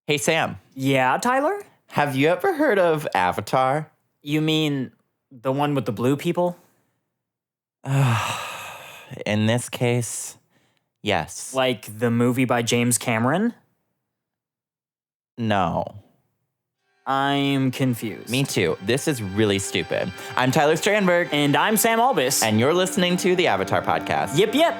Hey, Sam, Yeah, Tyler? have you ever heard of Avatar? You mean the one with the blue people? In this case, yes. Like the movie by James Cameron? No. I'm confused. Me too. This is really stupid. I'm Tyler Strandberg, And I'm Sam Albus. and you're listening to the Avatar Podcast. Yip Yip.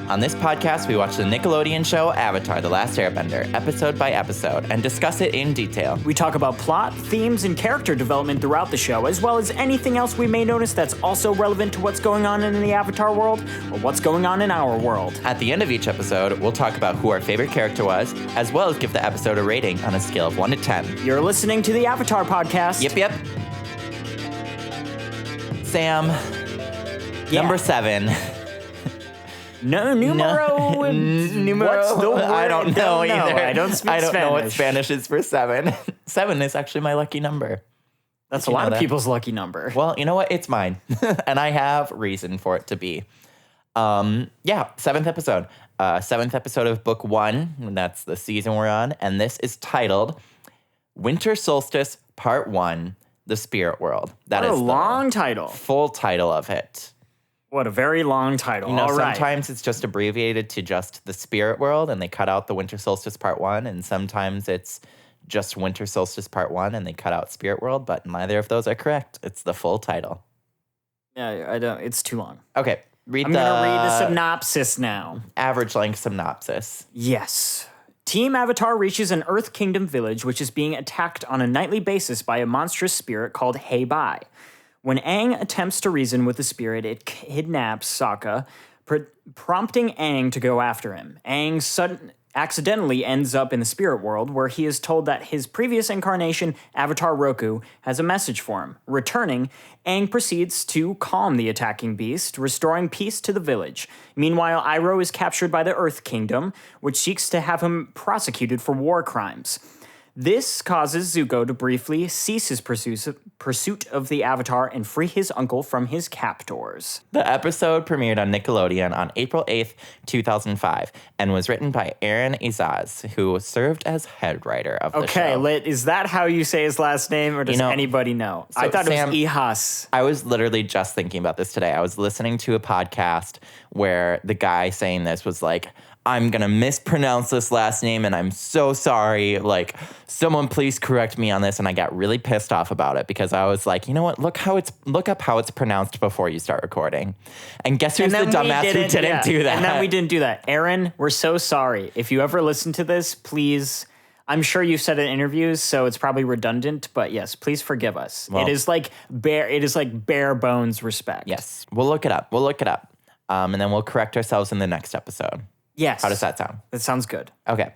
On this podcast, we watch the Nickelodeon show Avatar: The Last Airbender, episode by episode, and discuss it in detail. We talk about plot, themes, and character development throughout the show, as well as anything else we may notice that's also relevant to what's going on in the Avatar world, or what's going on in our world. At the end of each episode, we'll talk about who our favorite character was, as well as give the episode a rating on a scale of 1 to 10. You're listening to the Avatar Podcast. Yip, yip. Sam, Yeah. number 7. Numero. What's the word? I don't know either. I don't speak Spanish. I don't know what Spanish is for 7. 7 is actually my lucky number. That's Did a you lot know of that? people's lucky number. Well, you know what? It's mine. And I have reason for it to be. 7th episode. 7th episode of book 1. And that's the season we're on. And this is titled Winter Solstice Part 1, The Spirit World. That What is a the long title. full title of it. What a very long title. You know, All right. sometimes it's just abbreviated to just the Spirit World and they cut out the Winter Solstice Part 1. And sometimes it's just Winter Solstice Part 1 and they cut out Spirit World. But neither of those are correct. It's the full title. Yeah, I don't. It's too long. Okay, I'm going to read the synopsis now. average length synopsis. Yes. Team Avatar reaches an Earth Kingdom village which is being attacked on a nightly basis by a monstrous spirit called Hey Bai. When Aang attempts to reason with the spirit, it kidnaps Sokka, prompting Aang to go after him. Aang accidentally ends up in the spirit world, where he is told that his previous incarnation, Avatar Roku, has a message for him. Returning, Aang proceeds to calm the attacking beast, restoring peace to the village. Meanwhile, Iroh is captured by the Earth Kingdom, which seeks to have him prosecuted for war crimes. This causes Zuko to briefly cease his pursuit of the Avatar and free his uncle from his captors. The episode premiered on Nickelodeon on April 8th, 2005, and was written by Aaron Izaz, who served as head writer of the show. Okay, is that how you say his last name, or does anybody know? I thought Sam, it was Ihas. I was literally just thinking about this today. I was listening to a podcast where the guy saying this was like, I'm going to mispronounce this last name and I'm so sorry. Like, someone please correct me on this. And I got really pissed off about it because I was like, you know what? Look up how it's pronounced before you start recording. And guess who's the dumbass who didn't do that? And then we didn't do that. Aaron, we're so sorry. If you ever listen to this, please, I'm sure you've said it in interviews, so it's probably redundant, but yes, please forgive us. Well, it is like bare bones respect. Yes, we'll look it up. And then we'll correct ourselves in the next episode. Yes. How does that sound? That sounds good. Okay.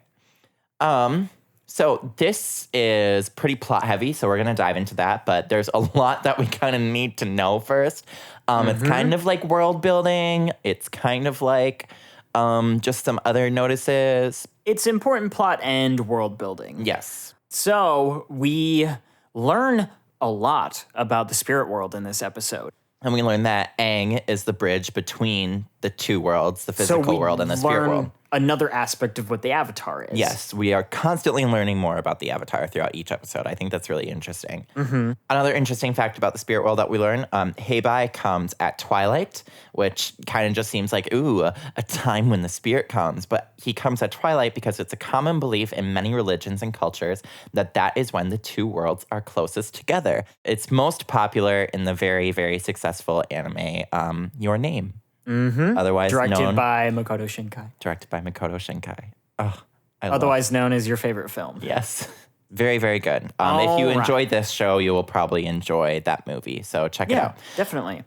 So this is pretty plot heavy, so we're going to dive into that, but there's a lot that we kind of need to know first. It's kind of like world building. It's kind of like just some other notices. It's important plot and world building. Yes. So we learn a lot about the spirit world in this episode. And we learn that Aang is the bridge between the two worlds, the physical world and the spirit world. Another aspect of what the Avatar is. Yes, we are constantly learning more about the Avatar throughout each episode. I think that's really interesting. Another interesting fact about the spirit world that we learn, Hey Bai comes at twilight, which kind of just seems like, a time when the spirit comes. But he comes at twilight because it's a common belief in many religions and cultures that is when the two worlds are closest together. It's most popular in the very, very successful anime, Your Name. Otherwise Directed by Makoto Shinkai. Oh, Otherwise known as your favorite film. Yes. Very, very good. If you enjoyed this show, you will probably enjoy that movie. So check it out. Definitely.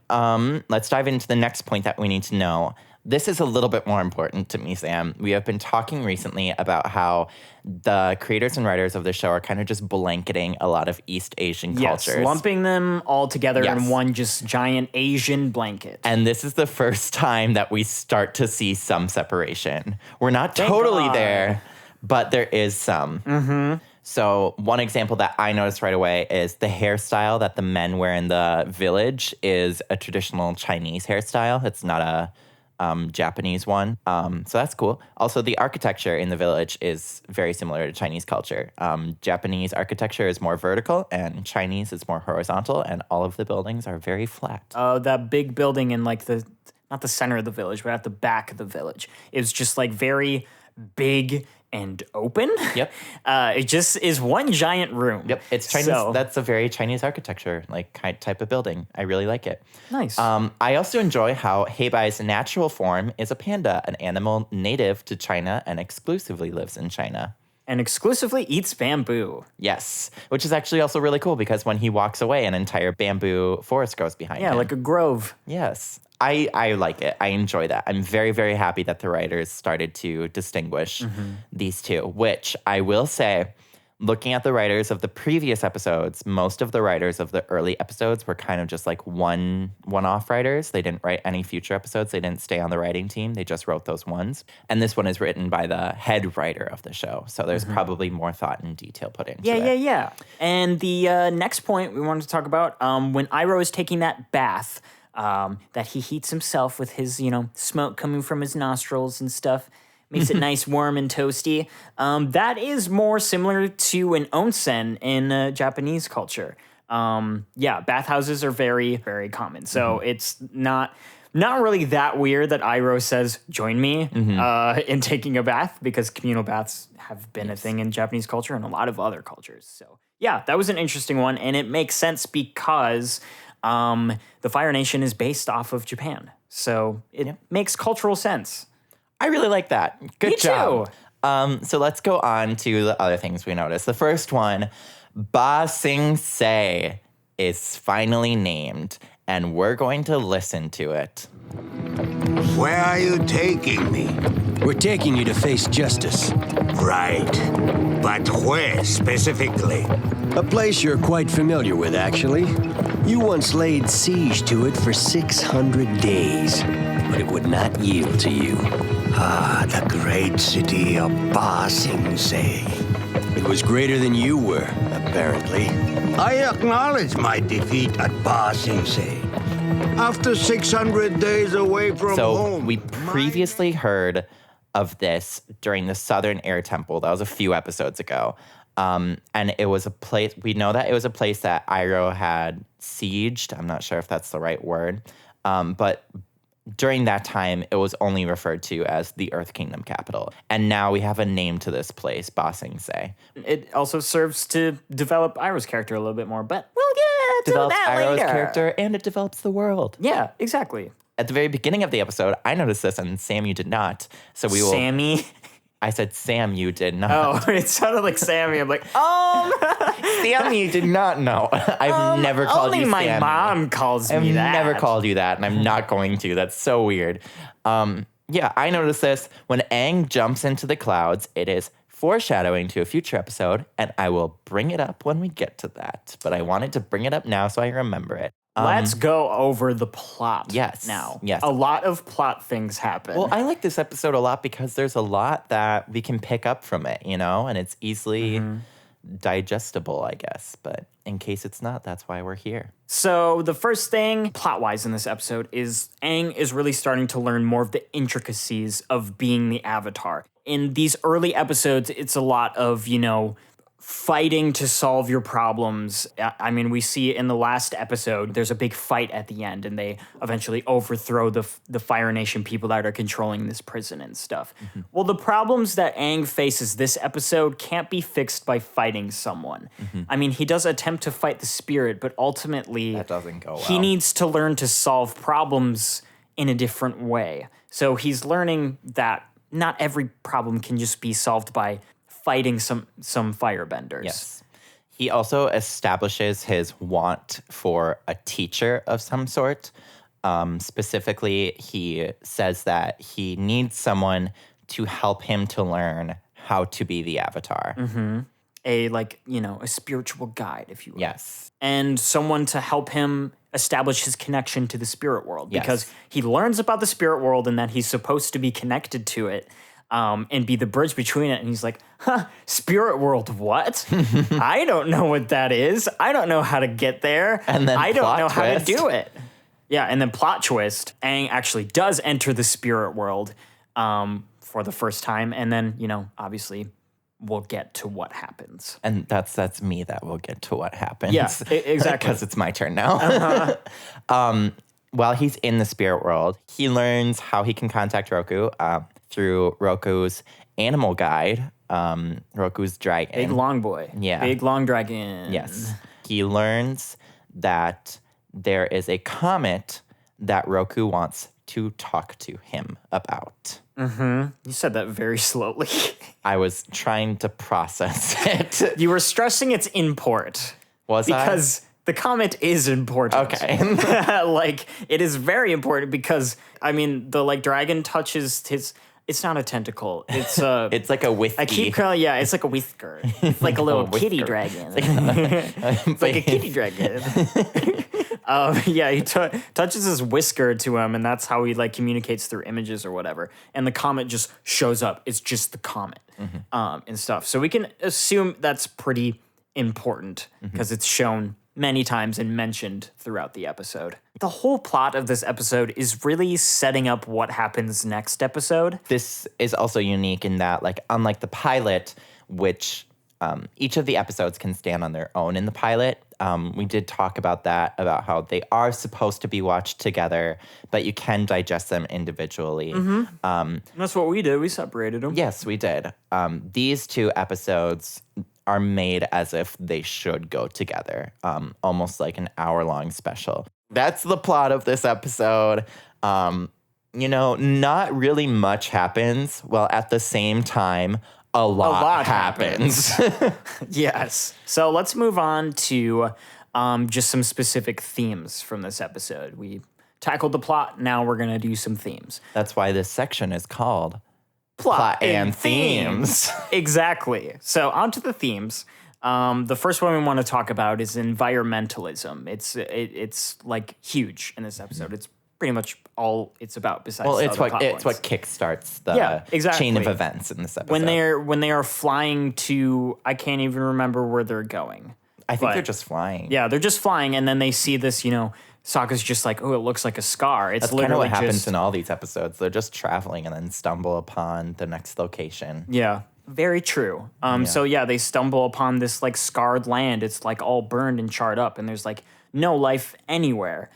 Let's dive into the next point that we need to know. This is a little bit more important to me, Sam. We have been talking recently about how the creators and writers of the show are kind of just blanketing a lot of East Asian cultures. Yes, lumping them all together in one just giant Asian blanket. And this is the first time that we start to see some separation. We're not totally there, but there is some. So one example that I noticed right away is the hairstyle that the men wear in the village is a traditional Chinese hairstyle. It's not a Japanese one. So that's cool. Also, the architecture in the village is very similar to Chinese culture. Japanese architecture is more vertical and Chinese is more horizontal, and all of the buildings are very flat. That big building in like not the center of the village, but at the back of the village. It was just like very big and open. Yep. It just is one giant room. Yep. It's Chinese. That's a very Chinese architecture, like type of building. I really like it. Nice. I also enjoy how Heibai's natural form is a panda, an animal native to China and exclusively lives in China. And exclusively eats bamboo. Yes, which is actually also really cool because when he walks away, an entire bamboo forest grows behind him. Yeah, like a grove. Yes. I like it. I enjoy that. I'm very, very happy that the writers started to distinguish these two, which I will say, looking at the writers of the previous episodes, most of the writers of the early episodes were kind of just like one-off writers. They didn't write any future episodes. They didn't stay on the writing team. They just wrote those ones. And this one is written by the head writer of the show. So there's probably more thought and detail put into it. Yeah. And the next point we wanted to talk about, when Iroh is taking that bath, that he heats himself with his, smoke coming from his nostrils and stuff. Makes it nice, warm, and toasty. That is more similar to an onsen in Japanese culture. Bathhouses are very, very common. So it's not really that weird that Iroh says, join me in taking a bath, because communal baths have been a thing in Japanese culture and a lot of other cultures. So yeah, that was an interesting one. And it makes sense because the Fire Nation is based off of Japan. So it makes cultural sense. I really like that. Good job. Me too. So let's go on to the other things we noticed. The first one, Ba Sing Se is finally named, and we're going to listen to it. Where are you taking me? We're taking you to face justice. Right. But where specifically? A place you're quite familiar with, actually. You once laid siege to it for 600 days, but it would not yield to you. Ah, the great city of Ba Sing Se. It was greater than you were, apparently. I acknowledge my defeat at Ba Sing Se. After 600 days away from home. So we previously heard of this during the Southern Air Temple. That was a few episodes ago. And it was a place, we know that it was a place that Iroh had sieged. I'm not sure if that's the right word. But during that time, it was only referred to as the Earth Kingdom capital. And now we have a name to this place, Ba Sing Se. It also serves to develop Iroh's character a little bit more, but we'll get to Develops that Iroh's later. character, and it develops the world. Yeah, exactly. At the very beginning of the episode, I noticed this, and Sam, you did not. So we will. Sammy. I said, Sam, you did not. Oh, it sounded like Sammy. I'm like, Sam, you did not know. I've never called you only my Sammy. mom calls I've me that. never called you that, and I'm not going to. That's so weird. I noticed this. When Aang jumps into the clouds, it is foreshadowing to a future episode, and I will bring it up when we get to that. But I wanted to bring it up now so I remember it. Let's go over the plot now. Yes. A lot of plot things happen. Well, I like this episode a lot because there's a lot that we can pick up from it, and it's easily digestible, I guess. But in case it's not, that's why we're here. So the first thing, plot-wise in this episode, is Aang is really starting to learn more of the intricacies of being the Avatar. In these early episodes, it's a lot of, fighting to solve your problems. I mean, we see in the last episode, there's a big fight at the end, and they eventually overthrow the Fire Nation people that are controlling this prison and stuff. Well, the problems that Aang faces this episode can't be fixed by fighting someone. I mean, he does attempt to fight the spirit, but ultimately, That doesn't go well. he needs to learn to solve problems in a different way. So he's learning that not every problem can just be solved by fighting some firebenders. Yes. He also establishes his want for a teacher of some sort. Specifically, he says that he needs someone to help him to learn how to be the Avatar. A spiritual guide, if you will. Yes. And someone to help him establish his connection to the spirit world. Because he learns about the spirit world and that he's supposed to be connected to it. And be the bridge between it. And he's like, spirit world, what? I don't know what that is. I don't know how to get there. And then I don't plot know how to twist. do it. Yeah, and then plot twist, Aang actually does enter the spirit world for the first time. And then, obviously we'll get to what happens. And that's me that will get to what happens. Yeah, exactly. Because it's my turn now. While he's in the spirit world, he learns how he can contact Roku through Roku's animal guide, Roku's dragon. Big long boy. Yeah. Big long dragon. Yes. He learns that there is a comet that Roku wants to talk to him about. You said that very slowly. I was trying to process it. You were stressing its import. Was because the comet is important. Okay. It is very important because, the dragon touches his... It's not a tentacle. It's a... It's like a whiskey. I keep calling, it's like a whisker. It's like a little kitty dragon. It's like a kitty dragon. He touches his whisker to him, and that's how he communicates through images or whatever. And the comet just shows up. It's just the comet and stuff. So we can assume that's pretty important because it's shown many times and mentioned throughout the episode. The whole plot of this episode is really setting up what happens next episode. This is also unique in that, unlike the pilot, which each of the episodes can stand on their own in the pilot. We did talk about that, about how they are supposed to be watched together, but you can digest them individually. That's what we did. We separated them. Yes, we did. These two episodes are made as if they should go together, almost like an hour-long special. That's the plot of this episode. Not really much happens, while at the same time, a lot happens. Yes. So let's move on to just some specific themes from this episode. We tackled the plot. Now we're going to do some themes. That's why this section is called Plot and Themes. Exactly. So on to the themes. The first one we want to talk about is environmentalism. It's huge in this episode. It's pretty much all it's about. Besides, it's what kickstarts the chain of events in this episode. When they are flying to, I can't even remember where they're going. I think they're just flying. Yeah, they're just flying, and then they see this. Sokka's just like, oh, it looks like a scar. It's That's literally kind of what happens in all these episodes. They're just traveling and then stumble upon the next location. Yeah, very true. So they stumble upon this scarred land. It's all burned and charred up, and there's no life anywhere.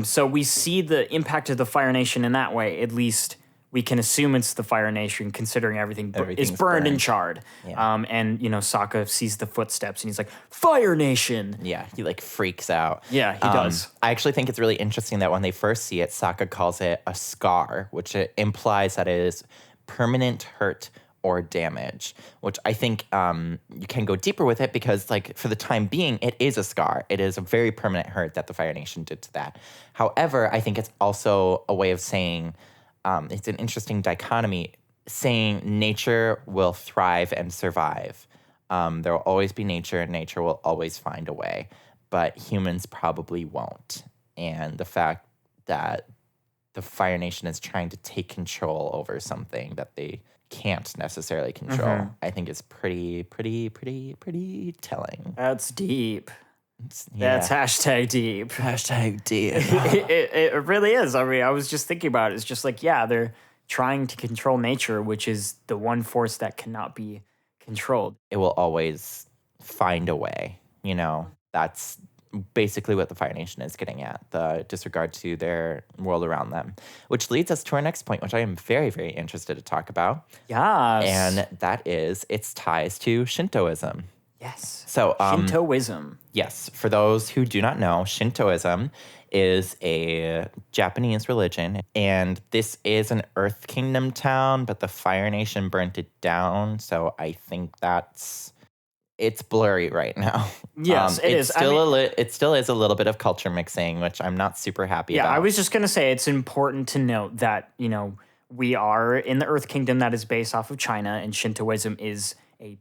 So we see the impact of the Fire Nation in that way. At least we can assume it's the Fire Nation, considering everything is burned and charred. Yeah. And Sokka sees the footsteps, and he's like, Fire Nation! Yeah, he freaks out. Yeah, he does. I actually think it's really interesting that when they first see it, Sokka calls it a scar, which it implies that it is permanent hurt or damage, which I think you can go deeper with it because, for the time being, it is a scar. It is a very permanent hurt that the Fire Nation did to that. However, I think it's also a way of saying, it's an interesting dichotomy, saying nature will thrive and survive. There will always be nature, and nature will always find a way, but humans probably won't. And the fact that the Fire Nation is trying to take control over something that they can't necessarily control, I think is pretty telling. That's deep. That's hashtag deep. Hashtag deep. It really is. I was just thinking about it. It's just they're trying to control nature, which is the one force that cannot be controlled. It will always find a way. That's basically what the Fire Nation is getting at, the disregard to their world around them. Which leads us to our next point, which I am very, very interested to talk about. Yes. And that is its ties to Shintoism. Yes. So, Shintoism. Yes. For those who do not know, Shintoism is a Japanese religion, and this is an Earth Kingdom town, but the Fire Nation burnt it down, so I think it's blurry right now. Yes, it is. It still is a little bit of culture mixing, which I'm not super happy about. Yeah, I was just going to say it's important to note that, we are in the Earth Kingdom that is based off of China, and Shintoism is a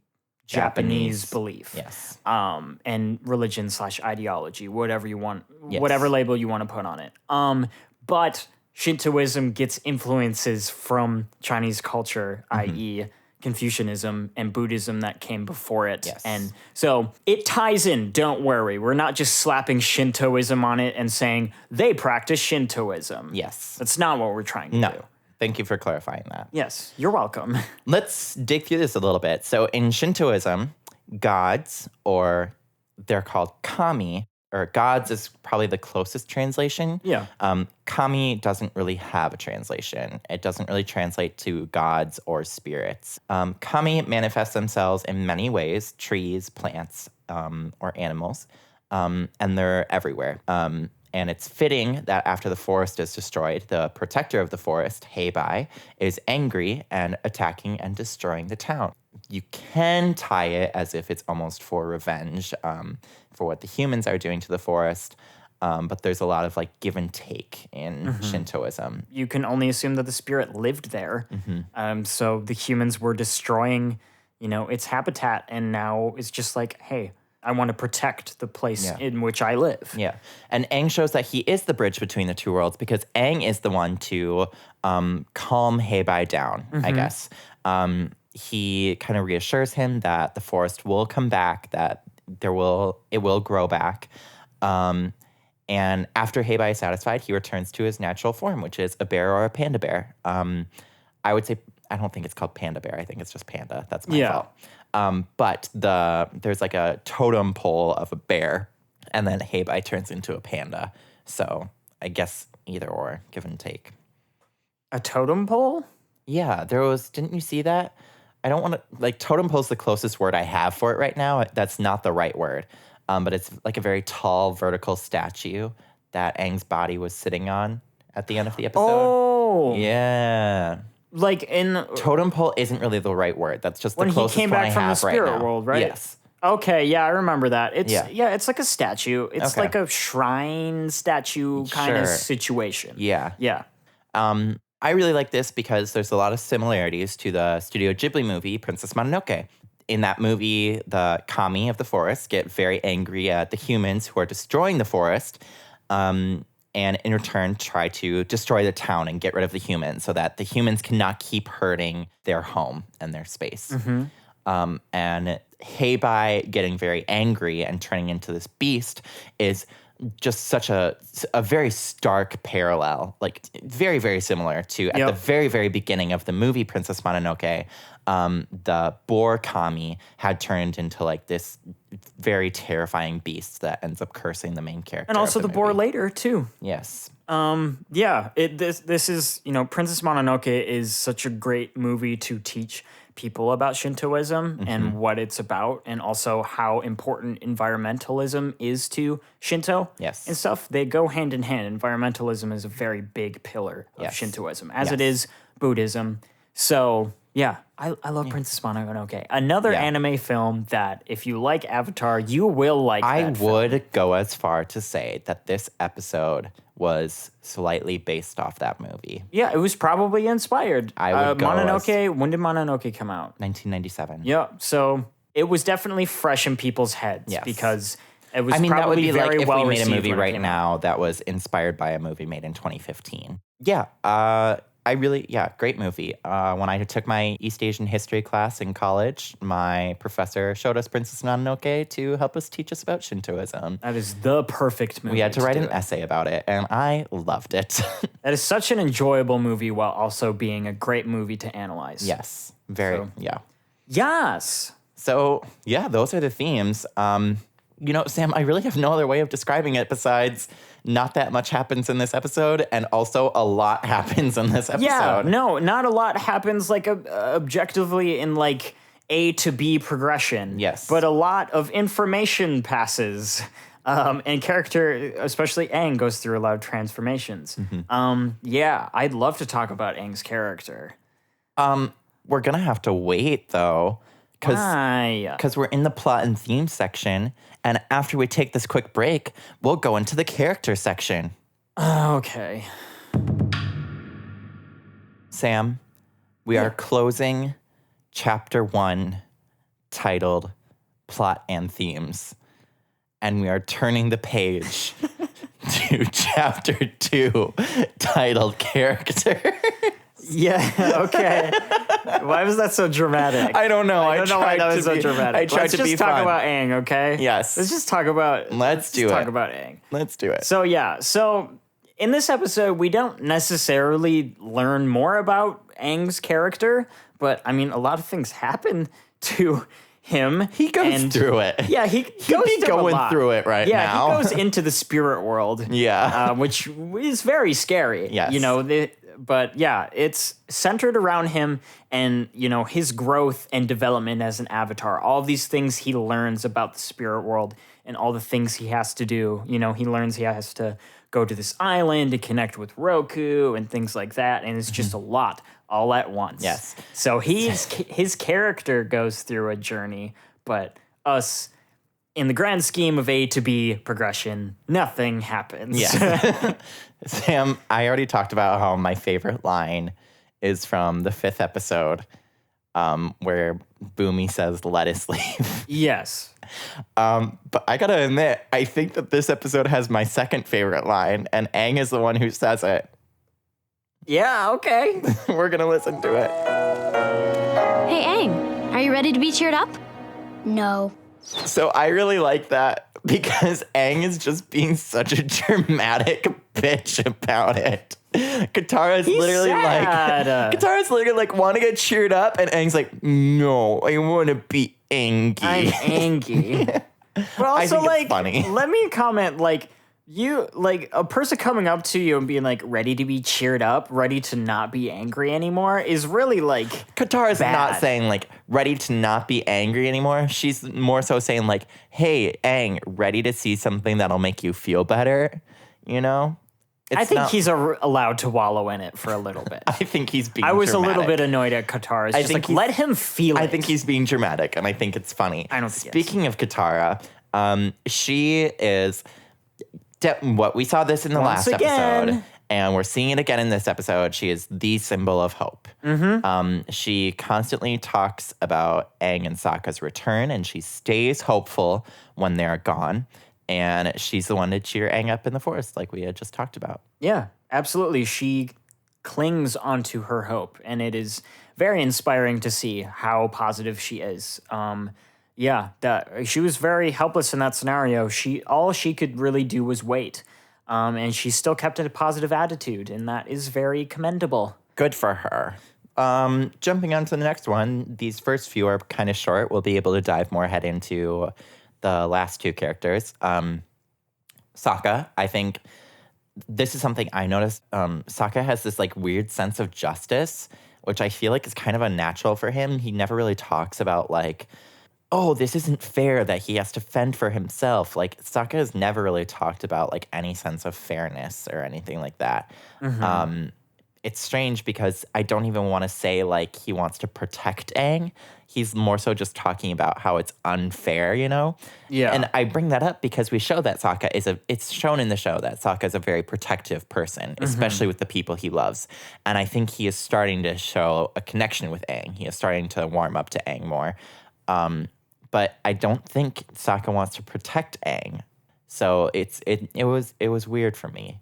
Japanese belief. Yes. And religion / ideology, whatever you want, Yes. whatever label you want to put on it. But Shintoism gets influences from Chinese culture, i.e., Confucianism and Buddhism that came before it. Yes. And so it ties in, don't worry. We're not just slapping Shintoism on it and saying they practice Shintoism. Yes. That's not what we're trying to No. do. Thank you for clarifying that. Yes, you're welcome. Let's dig through this a little bit. So in Shintoism, gods, or they're called kami, or gods is probably the closest translation. Yeah. Kami doesn't really have a translation. It doesn't really translate to gods or spirits. Kami manifest themselves in many ways, trees, plants, or animals, and they're everywhere. And it's fitting that after the forest is destroyed, the protector of the forest, Heibai, is angry and attacking and destroying the town. You can tie it as if it's almost for revenge for what the humans are doing to the forest, but there's a lot of like give and take in Shintoism. You can only assume that the spirit lived there. So the humans were destroying, its habitat, and now it's just like, hey, I want to protect the place in which I live. Yeah. And Aang shows that he is the bridge between the two worlds because Aang is the one to calm Heibai down, I guess. He kind of reassures him that the forest will come back, that it will grow back. And after Heibai is satisfied, he returns to his natural form, which is a bear or a panda bear. I would say, I don't think it's called panda bear. I think it's just panda. That's my fault. But there's like a totem pole of a bear, and then Heibai turns into a panda. So I guess either or, give and take. A totem pole? Yeah, didn't you see that? I don't want to, like, totem pole is the closest word I have for it right now. That's not the right word. But it's like a very tall vertical statue that Aang's body was sitting on at the end of the episode. Oh. Yeah. Like in... Totem pole isn't really the right word. That's just the when closest he came one back I from the have right spirit now. world, right? Yes. Okay, yeah, I remember that. It's Yeah. it's like a statue. It's Okay. like a shrine statue kind of Sure. situation. Yeah. Yeah. I really like this because there's a lot of similarities to the Studio Ghibli movie, Princess Mononoke. In that movie, the kami of the forest get very angry at the humans who are destroying the forest, and in return try to destroy the town and get rid of the humans so that the humans cannot keep hurting their home and their space. And Heibai getting very angry and turning into this beast is just such a very stark parallel, like very, very similar to at the very, very beginning of the movie Princess Mononoke, the boar kami had turned into like this very terrifying beast that ends up cursing the main character. And also of the boar movie. later too. Yes. This is, Princess Mononoke is such a great movie to teach people about Shintoism and what it's about, and also how important environmentalism is to Shinto Yes. and stuff. They go hand in hand. Environmentalism is a very big pillar of Yes. Shintoism, as it is Buddhism. So, yeah, I love Princess Mononoke. Another anime film that, if you like Avatar, you will like I that film. would go as far to say that this episode was slightly based off that movie. Yeah, it was probably inspired. I would go Mononoke, when did Mononoke come out? 1997. Yeah, so it was definitely fresh in people's heads Yes. because it was I mean, that would probably be like very if well we made a received movie when it right came out. now that was inspired by a movie made in 2015. Yeah, great movie. When I took my East Asian history class in college, my professor showed us Princess Mononoke to help us teach us about Shintoism. That is the perfect movie. We had to write do an it. essay about it, and I loved it. That is such an enjoyable movie while also being a great movie to analyze. Yes, very, So- yeah. Yes. So, yeah, those are the themes. Sam, I really have no other way of describing it besides not that much happens in this episode, and also a lot happens in this episode. Yeah, no, not a lot happens like objectively in like A to B progression. Yes. But a lot of information passes. And character, especially Aang, goes through a lot of transformations. Yeah, I'd love to talk about Aang's character. We're going to have to wait, though, Why? because we're in the plot and theme section, and after we take this quick break, we'll go into the character section. Okay. Sam, we are closing chapter 1, titled Plot and Themes, and we are turning the page to chapter 2, titled Character. Yeah, okay. Why was that so dramatic? I don't know. I don't know why that was so dramatic. I tried Let's to be just talk fun. about Aang, okay? Yes. Let's just talk about talk about Aang. Let's do it. So in this episode, we don't necessarily learn more about Aang's character, but I mean, a lot of things happen to him. He goes through it. Yeah, he goes be through going a lot. through it right yeah, now. he goes into the spirit world. Yeah. Which is very scary. Yes. You know, but yeah, it's centered around him and, you know, his growth and development as an avatar. All of these things he learns about the spirit world and all the things he has to do. You know, he learns he has to go to this island to connect with Roku and things like that. And it's just a lot all at once. Yes. So his character goes through a journey, but us, in the grand scheme of A to B progression, nothing happens. Yes. Sam, I already talked about how my favorite line is from the 5th episode, where Boomy says, "Let us leave." Yes. But I gotta admit, I think that this episode has my second favorite line, and Aang is the one who says it. Yeah, okay. We're gonna listen to it. Hey, Aang, are you ready to be cheered up? No. So I really like that because Aang is just being such a dramatic bitch about it. Katara's literally like, want to get cheered up, and Aang's like, no, I want to be angry. I'm angry. But also, think it's funny. let me comment, you, a person coming up to you and being, ready to be cheered up, ready to not be angry anymore is really, Katara's bad. not saying, ready to not be angry anymore. She's more so saying, hey, Aang, ready to see something that'll make you feel better, you know? I think he's allowed to wallow in it for a little bit. I think he's being I was dramatic. a little bit annoyed at Katara. It's just let him feel it. I think he's being dramatic, and I think it's funny. I don't think Speaking of Katara, she is... What we saw this in the last episode, and we're seeing it again in this episode. She is the symbol of hope. She constantly talks about Aang and Sokka's return, and she stays hopeful when they're gone. And she's the one to cheer Aang up in the forest, like we had just talked about. Yeah, absolutely. She clings onto her hope, and it is very inspiring to see how positive she is. That she was very helpless in that scenario. All she could really do was wait, and she still kept a positive attitude, and that is very commendable. Good for her. Jumping on to the next one, these first few are kind of short. We'll be able to dive more head into the last two characters. Sokka, I think this is something I noticed. Sokka has this weird sense of justice, which I feel like is kind of unnatural for him. He never really talks about oh, this isn't fair that he has to fend for himself. Sokka has never really talked about any sense of fairness or anything like that. It's strange because I don't even want to say he wants to protect Aang. He's more so just talking about how it's unfair, you know? Yeah. And I bring that up because we show that Sokka it's shown in the show that Sokka is a very protective person, especially with the people he loves. And I think he is starting to show a connection with Aang. He is starting to warm up to Aang more. But I don't think Sokka wants to protect Aang. So it was weird for me.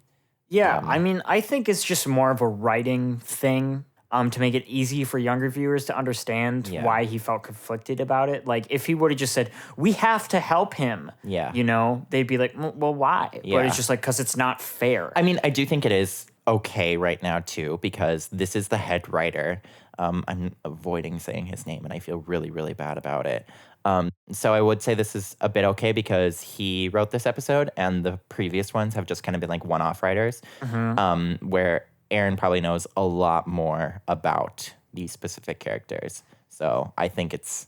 Yeah, I mean, I think it's just more of a writing thing to make it easy for younger viewers to understand why he felt conflicted about it. If he would have just said, we have to help him, they'd be like, well, why? Yeah. But it's just because it's not fair. I mean, I do think it is okay right now, too, because this is the head writer. I'm avoiding saying his name, and I feel really, really bad about it. So I would say this is a bit okay because he wrote this episode and the previous ones have just kind of been one-off writers, where Aaron probably knows a lot more about these specific characters. So I think it's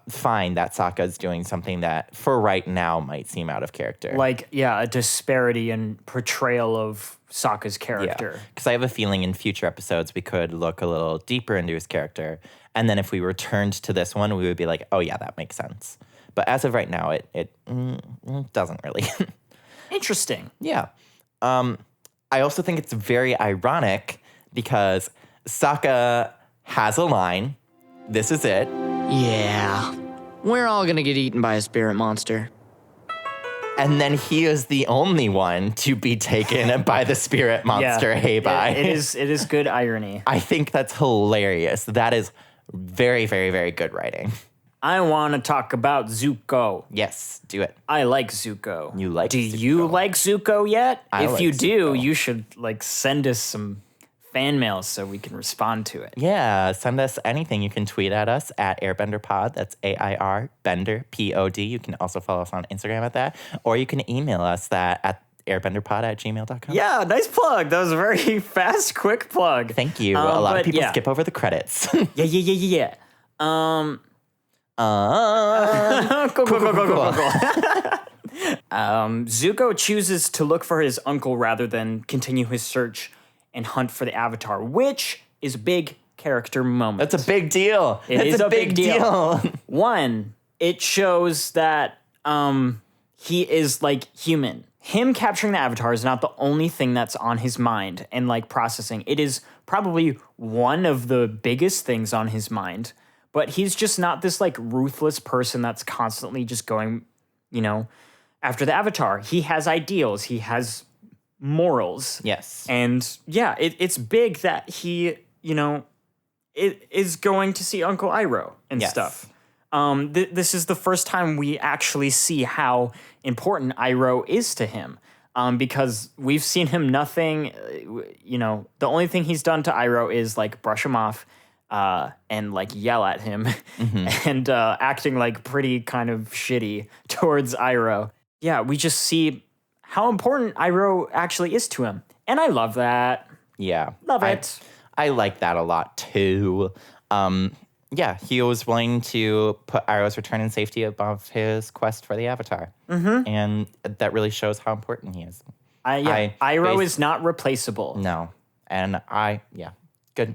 fine that Sokka's doing something that for right now might seem out of character. A disparity in portrayal of Sokka's character. Because I have a feeling in future episodes we could look a little deeper into his character. And then if we returned to this one, we would be like, oh yeah, that makes sense. But as of right now, it doesn't really. Interesting. Yeah. I also think it's very ironic because Sokka has a line. This is it. Yeah, we're all gonna get eaten by a spirit monster. And then he is the only one to be taken by the spirit monster Heibai. It is good irony. I think that's hilarious. That is very, very, very good writing. I want to talk about Zuko. Yes, do it. I like Zuko. You like Do Zuko. you like Zuko yet? If like you do, Zuko. you should send us some fan mail so we can respond to it. Yeah, send us anything. You can tweet at us at AirbenderPod. That's AIR Bender POD. You can also follow us on Instagram at that, or you can email us that at airbenderpod@gmail.com. Yeah, nice plug. That was a very fast, quick plug. Thank you. A lot but of people yeah. skip over the credits. Yeah. Cool. Zuko chooses to look for his uncle rather than continue his search and hunt for the Avatar, which is a big character moment. That's a big deal. It is a big deal. deal. One, it shows that he is human. Him capturing the Avatar is not the only thing that's on his mind and processing. It is probably one of the biggest things on his mind. But he's just not this ruthless person that's constantly just going, after the Avatar. He has ideals. He has morals. Yes. And yeah, it's big that he, is going to see Uncle Iroh and Yes. stuff. This is the first time we actually see how important Iroh is to him. Because we've seen him nothing, the only thing he's done to Iroh is brush him off and yell at him and acting pretty kind of shitty towards Iroh. Yeah, we just see how important Iroh actually is to him. And I love that. Yeah. Love it. I like that a lot too. Yeah, he was willing to put Iroh's return and safety above his quest for the Avatar. Mm-hmm. And that really shows how important he is. Iroh is not replaceable. No. And good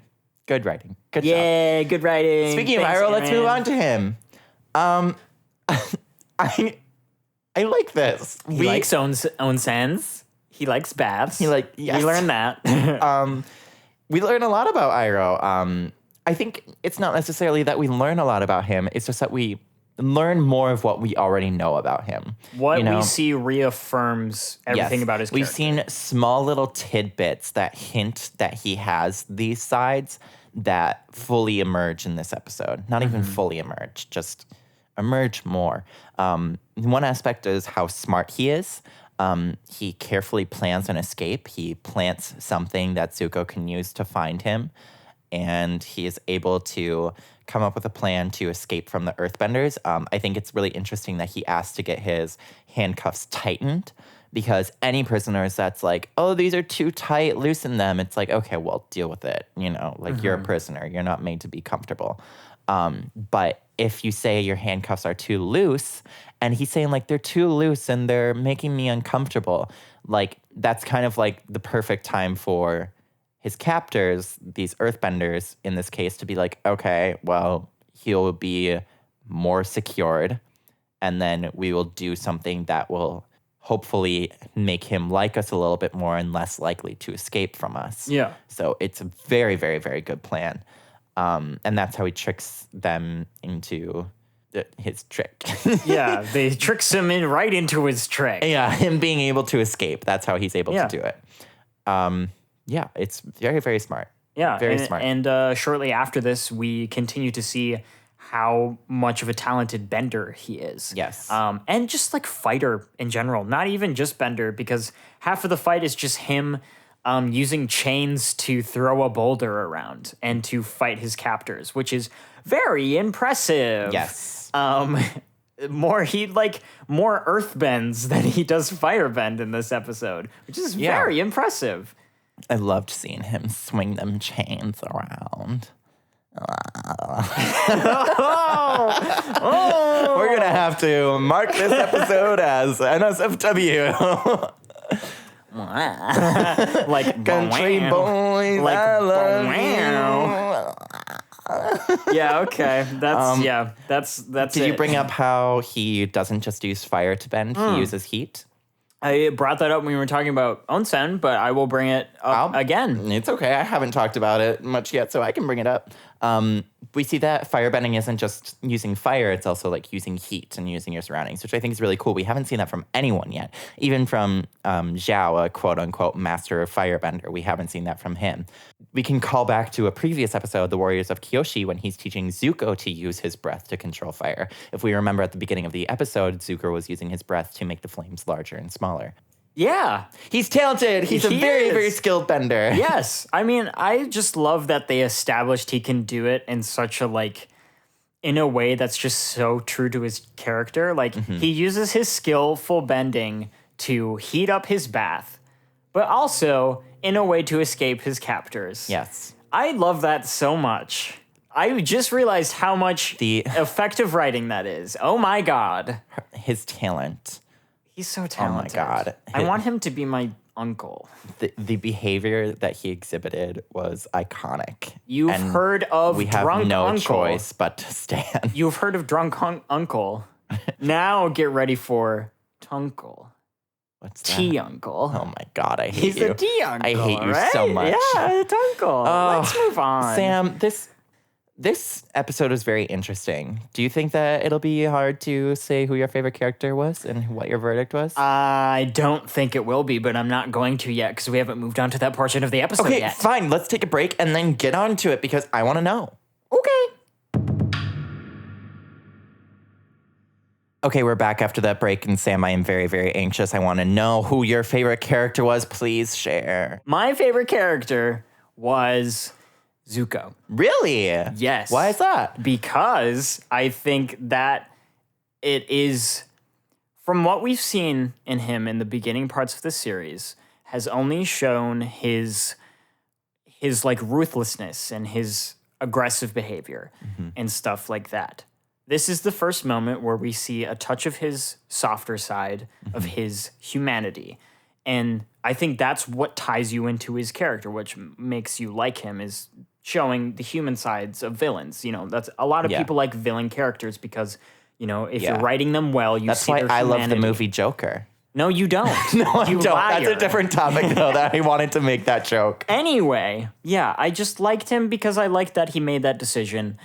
writing. Good job. Yeah, good writing. Speaking Thanks, of Iroh, let's move Aaron. on to him. I like this. He likes onsens. He likes baths. Yes. We learned that. We learn a lot about Iroh. I think it's not necessarily that we learn a lot about him. It's just that we learn more of what we already know about him. What we see reaffirms everything about his character. We've seen small little tidbits that hint that he has these sides that fully emerge in this episode. Not even fully emerge, just emerge more. One aspect is how smart he is. He carefully plans an escape. He plants something that Zuko can use to find him. And he is able to come up with a plan to escape from the Earthbenders. I think it's really interesting that he asked to get his handcuffs tightened, because any prisoners that's oh, these are too tight, loosen them. It's okay, well, deal with it. You're a prisoner. You're not made to be comfortable. But if you say your handcuffs are too loose, and he's saying they're too loose and they're making me uncomfortable, that's kind of the perfect time for his captors, these Earthbenders in this case, to be okay, well, he'll be more secured, and then we will do something that will hopefully make him like us a little bit more and less likely to escape from us. Yeah. So it's a very, very, very good plan. And that's how he tricks them into his trick. Yeah, they tricks him right into his trick. Yeah, him being able to escape. That's how he's able to do it. Yeah, it's very, very smart. Yeah, very smart. And shortly after this, we continue to see how much of a talented bender he is. Yes. And just fighter in general, not even just bender, because half of the fight is just him using chains to throw a boulder around and to fight his captors, which is very impressive. Yes. More earth bends than he does fire bend in this episode, which is very impressive. I loved seeing him swing them chains around. We're going to have to mark this episode as NSFW. Country boys, I love you. Yeah, okay. That's Did you bring up how he doesn't just use fire to bend, he uses heat? I brought that up when we were talking about onsen, but I will bring it up again. It's okay. I haven't talked about it much yet, so I can bring it up. we see that firebending isn't just using fire, it's also like using heat and using your surroundings, which I think is really cool. We haven't seen that from anyone yet. Even from Zhao, a quote-unquote master of firebender. We haven't seen that from him. We can call back to a previous episode, The Warriors of Kyoshi, when he's teaching Zuko to use his breath to control fire. If we remember at the beginning of the episode, Zuko was using his breath to make the flames larger and smaller. Yeah. He's talented. He's a very, very skilled bender. Yes. I mean, I just love that they established he can do it in such a, like, in a way that's just so true to his character. Like, he uses his skillful bending to heat up his bath, but also in a way to escape his captors. Yes. I love that so much. I just realized how much effective writing that is. Oh, my God. His talent. He's so talented. Oh, my God. I want him to be my uncle. The behavior that he exhibited was iconic. You've heard of we have drunk no uncle. choice but to stand. You've heard of drunk uncle. Now get ready for Tunkle. What's that? T-uncle. Oh my God, I hate He's you. a T-uncle, I hate you right? so much. Yeah, Tunkle. Let's move on. Sam, this episode was very interesting. Do you think that it'll be hard to say who your favorite character was and what your verdict was? I don't think it will be, but I'm not going to yet because we haven't moved on to that portion of the episode okay, yet. fine. Let's take a break and then get on to it because I want to know. Okay. Okay, we're back after that break, and Sam, I am very, very anxious. I want to know who your favorite character was. Please share. My favorite character was Zuko. Really? Yes. Why is that? Because I think that it is, from what we've seen in him in the beginning parts of the series, has only shown his like ruthlessness and his aggressive behavior and stuff like that. This is the first moment where we see a touch of his softer side, of his humanity. And I think that's what ties you into his character, which makes you like him, is showing the human sides of villains. You know, that's a lot of people like villain characters because, you know, if you're writing them well, you see their humanity. That's why I love the movie Joker. No, you don't. No, I You don't. liar. That's a different topic, though, that I wanted to make that joke. Anyway, yeah, I just liked him because I liked that he made that decision.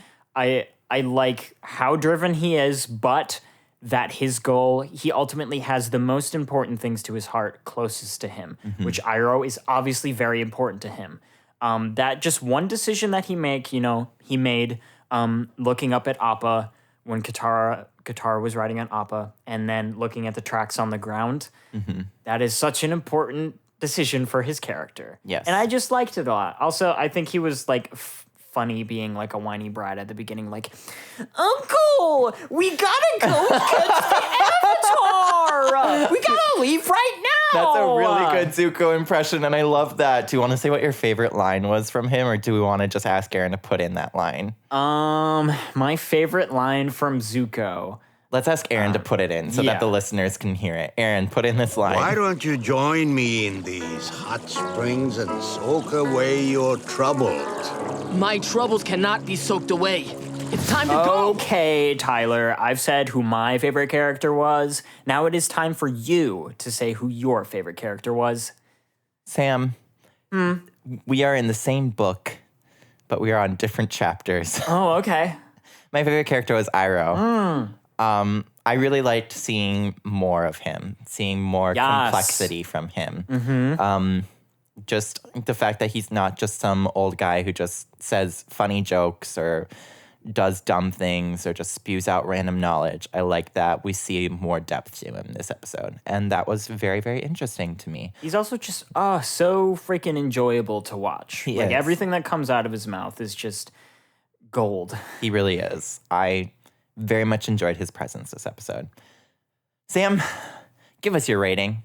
I like how driven he is, but that his goal, he ultimately has the most important things to his heart closest to him, which Iroh is obviously very important to him. That just one decision that he made looking up at Appa when Katara was riding on Appa, and then looking at the tracks on the ground. That is such an important decision for his character. Yes. And I just liked it a lot. Also, I think he was like funny being like a whiny brat at the beginning, like, Uncle, we gotta go catch the Avatar. We gotta leave right now. That's a really good Zuko impression, and I love that. Do you want to say what your favorite line was from him, or do we want to just ask Aaron to put in that line? My favorite line from Zuko. Let's ask Aaron to put it in so that the listeners can hear it. Aaron, put in this line. Why don't you join me in these hot springs and soak away your troubles? My troubles cannot be soaked away. It's time to go. Okay, Tyler, I've said who my favorite character was. Now it is time for you to say who your favorite character was. Sam, we are in the same book, but we are on different chapters. Oh, okay. My favorite character was Iroh. I really liked seeing more of him, seeing more complexity from him. Just the fact that he's not just some old guy who just says funny jokes or does dumb things or just spews out random knowledge. I like that we see more depth to him this episode. And that was very, very interesting to me. He's also just so freaking enjoyable to watch. He like is. everything that comes out of his mouth is just gold. He really is. I very much enjoyed his presence this episode. Sam, give us your rating.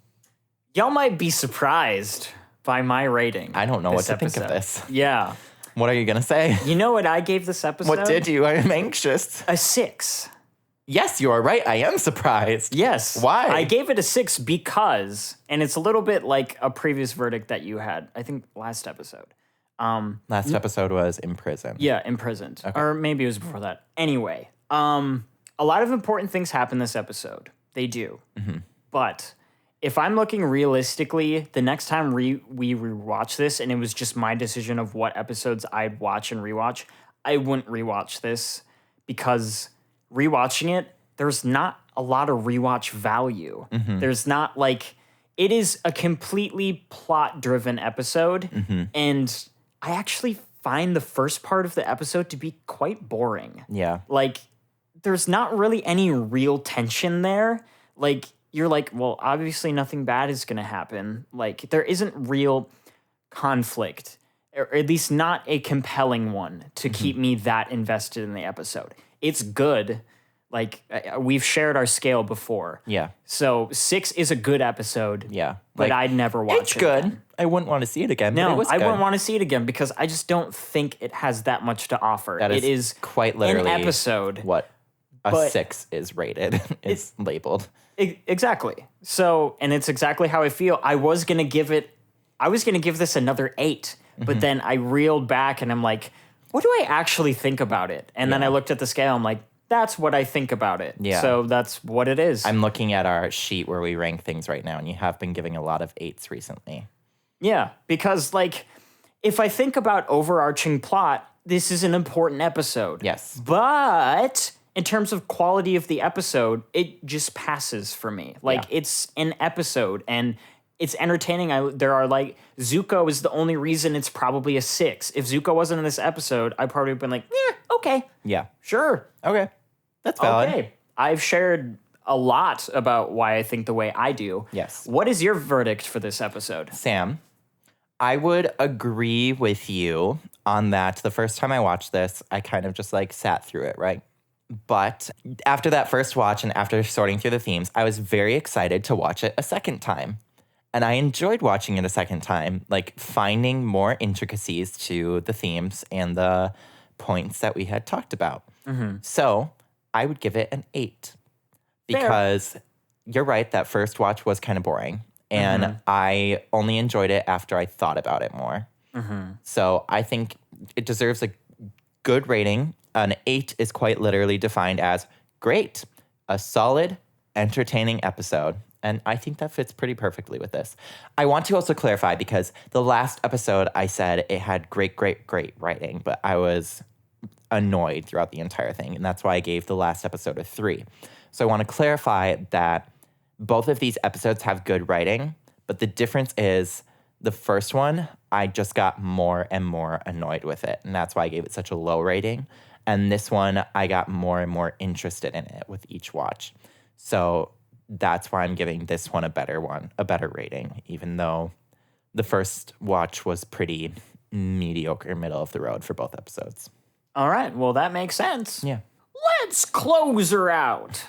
Y'all might be surprised by my rating. I don't know what to episode. think of this. Yeah. What are you going to say? You know what I gave this episode? What did you? I am anxious. A 6. Yes, you are right. I am surprised. Yes. Why? I gave it a 6 because, and it's a little bit like a previous verdict that you had, I think last episode. Last episode was in prison. Yeah, imprisoned. Okay. Or maybe it was before that. Anyway, a lot of important things happen this episode. They do. But if I'm looking realistically, the next time we rewatch this, and it was just my decision of what episodes I'd watch and rewatch, I wouldn't rewatch this because rewatching it, there's not a lot of rewatch value. There's not like, it is a completely plot-driven episode, and I actually find the first part of the episode to be quite boring. Yeah. Like, there's not really any real tension there. Like, you're like, well, obviously nothing bad is going to happen. Like, there isn't real conflict, or at least not a compelling one to keep me that invested in the episode. It's good. Like, we've shared our scale before. Yeah. So 6 is a good episode. Yeah. But Like, I'd never watch it. It's good. Again. I wouldn't want to see it again. but No, it was I good. wouldn't want to see it again because I just don't think it has that much to offer. That It is quite literally an episode. what a but 6 is rated. It's labeled. Exactly. So, and it's exactly how I feel. I was going to give this another 8, but then I reeled back and I'm like, what do I actually think about it? And then I looked at the scale. I'm like, that's what I think about it. Yeah. So that's what it is. I'm looking at our sheet where we rank things right now, and you have been giving a lot of 8s recently. Yeah, because like, if I think about overarching plot, this is an important episode. Yes. But in terms of quality of the episode, it just passes for me. Like, it's an episode, and it's entertaining. There are like, Zuko is the only reason it's probably a 6. If Zuko wasn't in this episode, I probably would have been like, yeah, okay, Yeah. sure, Okay. That's valid. okay. I've shared a lot about why I think the way I do. Yes. What is your verdict for this episode? Sam, I would agree with you on that. The first time I watched this, I kind of just like sat through it, right? But after that first watch and after sorting through the themes, I was very excited to watch it a second time. And I enjoyed watching it a second time, like finding more intricacies to the themes and the points that we had talked about. So I would give it an 8 because you're right, that first watch was kind of boring. And I only enjoyed it after I thought about it more. So I think it deserves a good rating. An 8 is quite literally defined as great, a solid, entertaining episode. And I think that fits pretty perfectly with this. I want to also clarify because the last episode I said it had great writing, but I was annoyed throughout the entire thing. And that's why I gave the last episode a 3. So I want to clarify that both of these episodes have good writing, but the difference is the first one, I just got more and more annoyed with it. And that's why I gave it such a low rating. And this one, I got more and more interested in it with each watch. So that's why I'm giving this one a better rating, even though the first watch was pretty mediocre, middle of the road for both episodes. All right, well, that makes sense. Yeah. Let's close her out.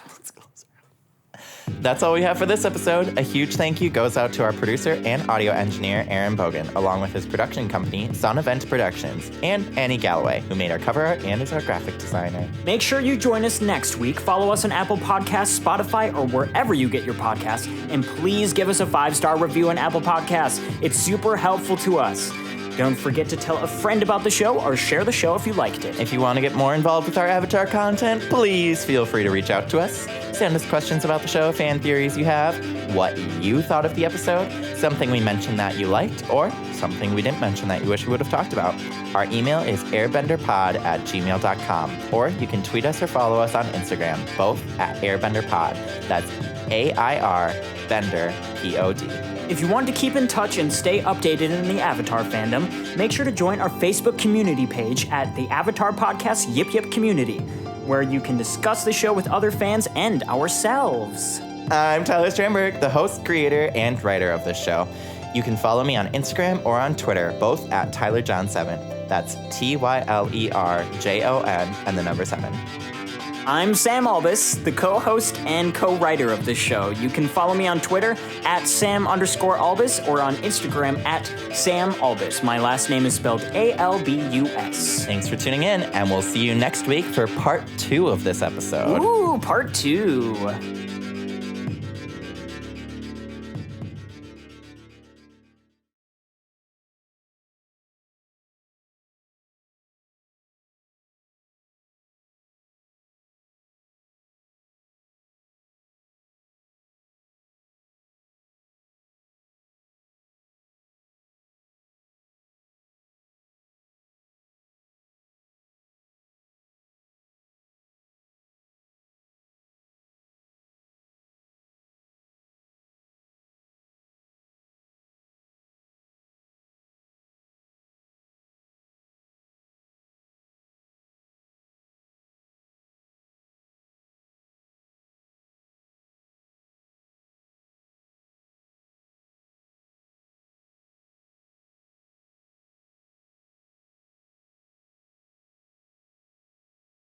That's all we have for this episode. A huge thank you goes out to our producer and audio engineer, Aaron Bogen, along with his production company, Sonovent Productions, and Annie Galloway, who made our cover art and is our graphic designer. Make sure you join us next week. Follow us on Apple Podcasts, Spotify, or wherever you get your podcasts. And please give us a 5-star review on Apple Podcasts. It's super helpful to us. Don't forget to tell a friend about the show or share the show if you liked it. If you want to get more involved with our Avatar content, please feel free to reach out to us. Send us questions about the show, fan theories you have, what you thought of the episode, something we mentioned that you liked, or something we didn't mention that you wish we would have talked about. Our email is airbenderpod@gmail.com, or you can tweet us or follow us on Instagram, both at airbenderpod. That's AIR Bender POD. If you want to keep in touch and stay updated in the Avatar fandom, make sure to join our Facebook community page at the Avatar Podcast Yip Yip Community, where you can discuss the show with other fans and ourselves. I'm Tyler Strandberg, the host, creator, and writer of this show. You can follow me on Instagram or on Twitter, both at TylerJohn7. That's TYLERJON and the number 7. I'm Sam Albus, the co-host and co-writer of this show. You can follow me on Twitter at Sam_Albus or on Instagram at Sam Albus. My last name is spelled ALBUS. Thanks for tuning in, and we'll see you next week for part 2 of this episode. Ooh, part 2.